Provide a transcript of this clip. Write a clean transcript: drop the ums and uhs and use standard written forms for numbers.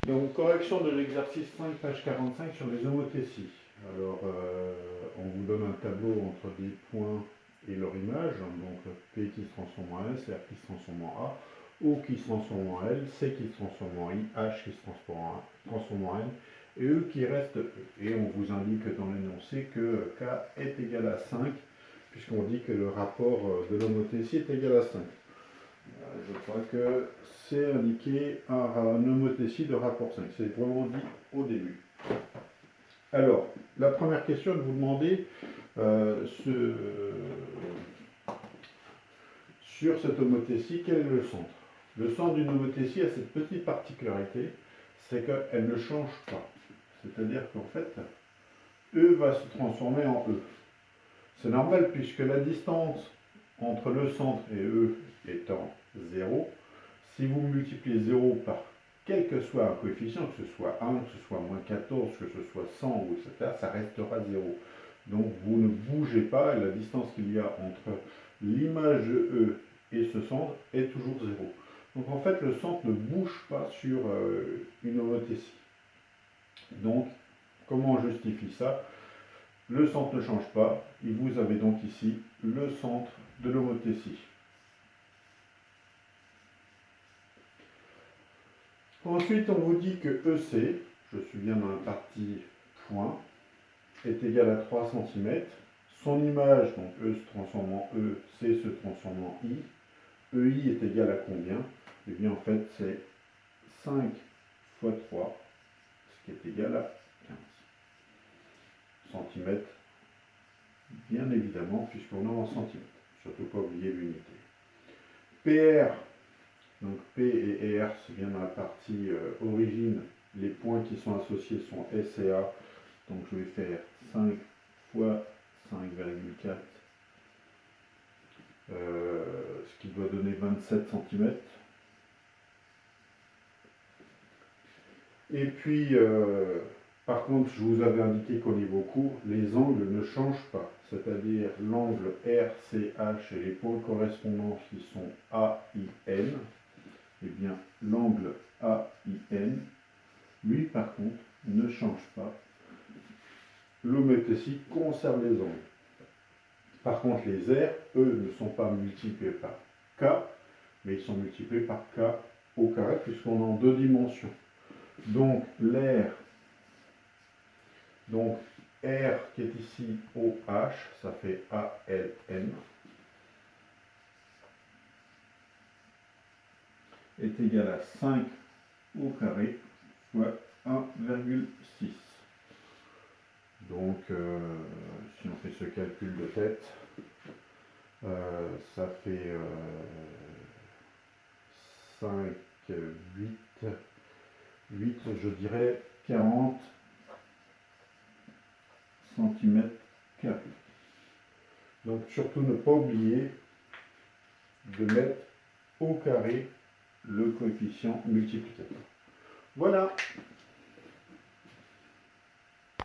Donc, correction de l'exercice 5, page 45 sur les homothéties. Alors, on vous donne un tableau entre des points et leur image, donc P qui se transforme en S, R qui se transforme en A, O qui se transforme en L, C qui se transforme en I, H qui se transforme en N, et E qui reste E. Et on vous indique dans l'énoncé que K est égal à 5, puisqu'on dit que le rapport de l'homothétie est égal à 5. Je crois que c'est indiqué un homothétie de rapport 5. C'est vraiment dit au début. Alors, la première question, de vous demander sur cette homothétie, quel est le centre? Le centre d'une homothétie a cette petite particularité, c'est qu'elle ne change pas. C'est-à-dire qu'en fait, E va se transformer en E. C'est normal puisque la distance entre le centre et E étant 0, si vous multipliez 0 par quel que soit un coefficient, que ce soit 1, que ce soit moins 14, que ce soit 100, etc., ça restera 0. Donc vous ne bougez pas et la distance qu'il y a entre l'image de E et ce centre est toujours 0. Donc en fait, le centre ne bouge pas sur une homothétie. Donc, comment on justifie ça? Le centre ne change pas, et vous avez donc ici le centre de l'homothétie. Ensuite, on vous dit que EC, je suis bien dans la partie point, est égal à 3 cm. Son image, donc E se transforme en E, C se transforme en I. EI est égal à combien? Eh bien, en fait, c'est 5 fois 3, ce qui est égal à 15 cm, bien évidemment, puisqu'on est en centimètres. Surtout pas oublier l'unité. PR, donc P et R, c'est bien dans la partie origine. Les points qui sont associés sont S et A. Donc je vais faire 5 fois 5,4, ce qui doit donner 27 cm. Et puis, par contre, je vous avais indiqué qu'au niveau court, les angles ne changent pas. C'est-à-dire l'angle RCH et les points correspondants qui sont AIN. Eh bien, l'angle AIN, lui, par contre, ne change pas. L'homothétie conserve les angles. Par contre, les R, eux, ne sont pas multipliés par K, mais ils sont multipliés par K au carré, puisqu'on est en 2 dimensions. Donc, l'air, donc R qui est ici OH, ça fait ALN, est égal à 5 au carré fois 1,6. Donc, si on fait ce calcul de tête, ça fait 5, 8, je dirais 40 cm². Donc, surtout ne pas oublier de mettre au carré le coefficient multiplicateur. Voilà.